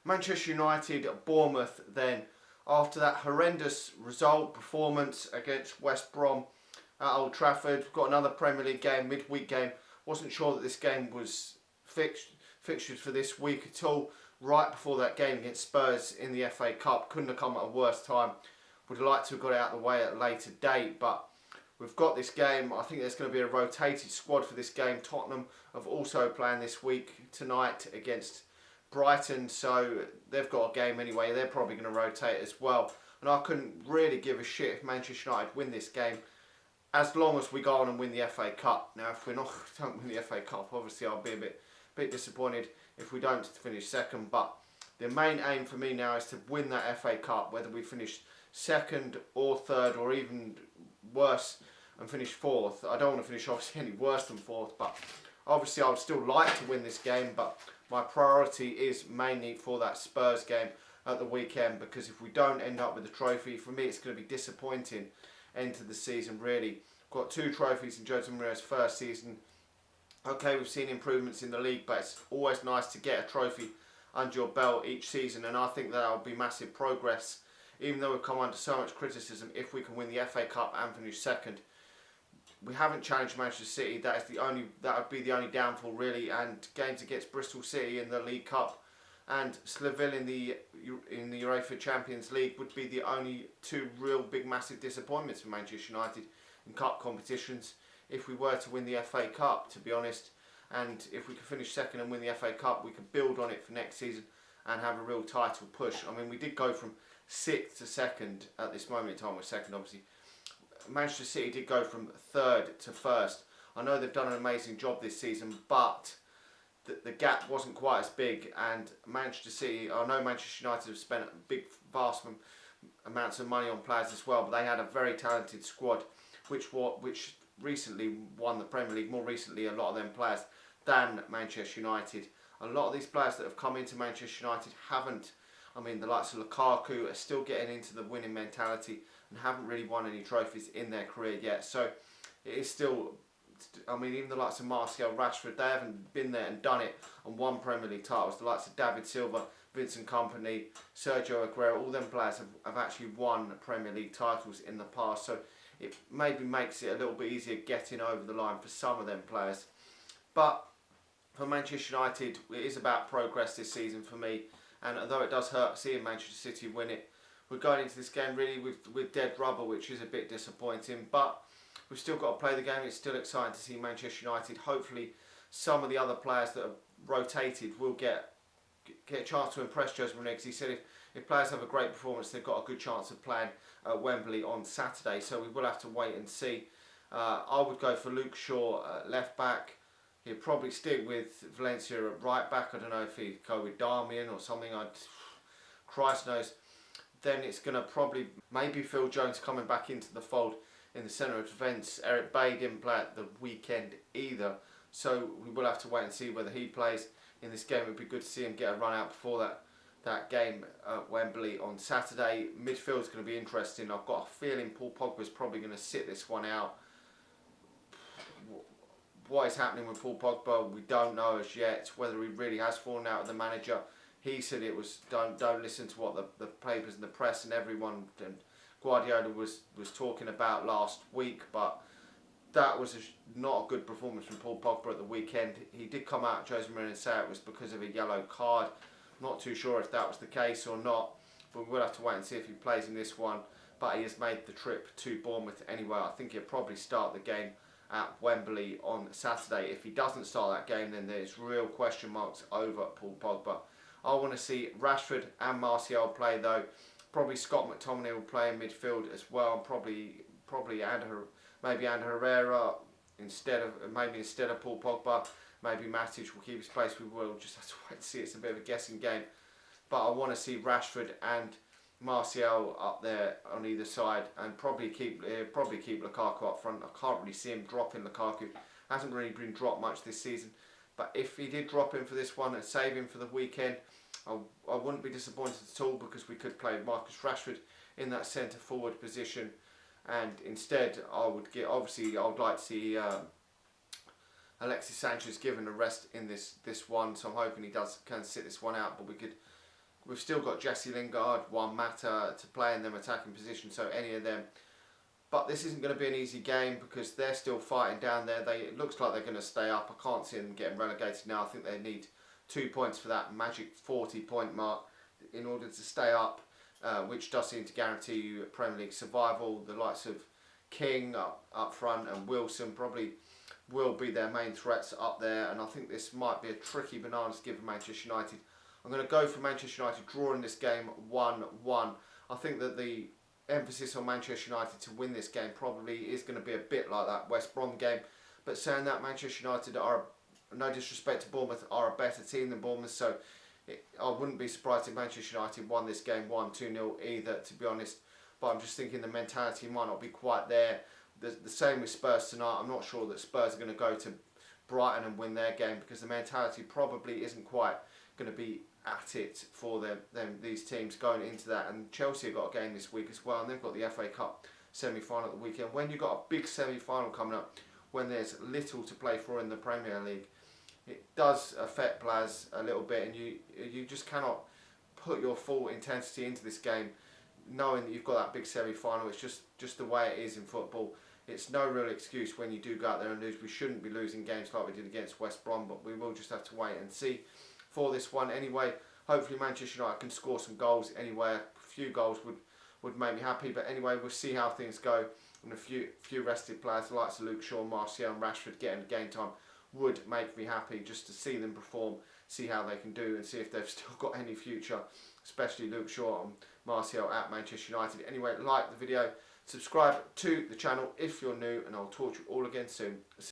Manchester United, Bournemouth then, after that horrendous performance against West Brom at Old Trafford. We've got another Premier League game, midweek game. Wasn't sure that this game was fixtured for this week at all. Right before that game against Spurs in the FA Cup. Couldn't have come at a worse time. Would have liked to have got it out of the way at a later date, but we've got this game. I think there's going to be a rotated squad for this game. Tottenham have also playing this week tonight against Brighton, so they've got a game anyway. They're probably going to rotate as well. And I couldn't really give a shit if Manchester United win this game, as long as we go on and win the FA Cup. Now, if we don't win the FA Cup, obviously I'll be a bit disappointed if we don't finish second. But the main aim for me now is to win that FA Cup, whether we finish second or third, or even worse and finish fourth. I don't want to finish obviously any worse than fourth, but obviously I would still like to win this game. But my priority is mainly for that Spurs game at the weekend, because if we don't end up with the trophy, for me it's going to be disappointing end to the season really. Got 2 trophies in Jose Mourinho's first season. Okay, we've seen improvements in the league, but it's always nice to get a trophy under your belt each season, and I think that will be massive progress, even though we've come under so much criticism. If we can win the FA Cup and finish second, we haven't challenged Manchester City. That would be the only downfall really. And games against Bristol City in the League Cup and Seville in the UEFA Champions League would be the only 2 real big massive disappointments for Manchester United in cup competitions. If we were to win the FA Cup, to be honest, and if we could finish second and win the FA Cup, we could build on it for next season and have a real title push. I mean, we did go from 6th to 2nd at this moment in time. We're second, obviously. Manchester City did go from 3rd to 1st. I know they've done an amazing job this season, but the gap wasn't quite as big. And Manchester City, I know Manchester United have spent vast amounts of money on players as well, but they had a very talented squad, which recently won the Premier League. More recently, a lot of them players than Manchester United. A lot of these players that have come into Manchester United haven't. I mean, the likes of Lukaku are still getting into the winning mentality and haven't really won any trophies in their career yet. So it is still, I mean, even the likes of Martial, Rashford, they haven't been there and done it and won Premier League titles. The likes of David Silva, Vincent Kompany, Sergio Aguero, all them players have actually won Premier League titles in the past. So it maybe makes it a little bit easier getting over the line for some of them players. But for Manchester United, it is about progress this season for me. And although it does hurt seeing Manchester City win it, we're going into this game really with dead rubber, which is a bit disappointing. But we've still got to play the game. It's still exciting to see Manchester United. Hopefully some of the other players that have rotated will get a chance to impress Jose Mourinho, because he said if players have a great performance, they've got a good chance of playing at Wembley on Saturday. So we will have to wait and see. I would go for Luke Shaw at left back. He'd probably stick with Valencia at right back. I don't know if he'd go with Darmian or something. Christ knows. Then it's going to probably maybe Phil Jones coming back into the fold in the centre of defence. Eric Bailly didn't play at the weekend either, so we will have to wait and see whether he plays in this game. It would be good to see him get a run out before that game at Wembley on Saturday. Midfield's going to be interesting. I've got a feeling Paul Pogba's probably going to sit this one out. What is happening with Paul Pogba, we don't know as yet. Whether he really has fallen out with the manager. He said it was don't listen to what the papers and the press and everyone and Guardiola was talking about last week, but that was not a good performance from Paul Pogba at the weekend. He did come out, Jose Mourinho, and say it was because of a yellow card. Not too sure if that was the case or not, but we'll have to wait and see if he plays in this one. But he has made the trip to Bournemouth anyway. I think he'll probably start the game at Wembley on Saturday. If he doesn't start that game, then there's real question marks over Paul Pogba. I want to see Rashford and Martial play though. Probably Scott McTominay will play in midfield as well. Probably maybe Herrera instead of Paul Pogba. Maybe Matic will keep his place. We will just have to wait and see. It's a bit of a guessing game. But I want to see Rashford and Martial up there on either side, and probably keep Lukaku up front. I can't really see him dropping Lukaku. Hasn't really been dropped much this season. But if he did drop him for this one and save him for the weekend, I wouldn't be disappointed at all, because we could play Marcus Rashford in that centre forward position, and instead I would like to see Alexis Sanchez given a rest in this one. So I'm hoping he can sit this one out. But we could We've still got Jesse Lingard, Juan Mata to play in them attacking position, so any of them. But this isn't going to be an easy game because they're still fighting down there. It looks like they're going to stay up. I can't see them getting relegated now. I think they need 2 points for that magic 40-point mark in order to stay up, which does seem to guarantee you Premier League survival. The likes of King up front and Wilson probably will be their main threats up there, and I think this might be a tricky banana to give Manchester United. I'm going to go for Manchester United drawing this game 1-1. I think that the emphasis on Manchester United to win this game probably is going to be a bit like that West Brom game. But saying that, Manchester United are, no disrespect to Bournemouth, are a better team than Bournemouth, so I wouldn't be surprised if Manchester United won this game 1-2-0 either, to be honest. But I'm just thinking the mentality might not be quite there. The same with Spurs tonight. I'm not sure that Spurs are going to go to Brighton and win their game because the mentality probably isn't quite going to be at it for these teams going into that. And Chelsea have got a game this week as well, and they've got the FA Cup semi-final at the weekend. When you've got a big semi-final coming up, when there's little to play for in the Premier League, it does affect players a little bit, and you just cannot put your full intensity into this game knowing that you've got that big semi-final. It's just the way it is in football. It's no real excuse when you do go out there and lose. We shouldn't be losing games like we did against West Brom, but we will just have to wait and see for this one. Anyway, hopefully Manchester United can score some goals anyway. A few goals would make me happy, but anyway, we'll see how things go. And a few rested players, the likes of Luke Shaw, Martial and Rashford getting game time would make me happy just to see them perform, see how they can do and see if they've still got any future, especially Luke Shaw and Martial at Manchester United. Anyway, like the video, subscribe to the channel if you're new, and I'll talk to you all again soon.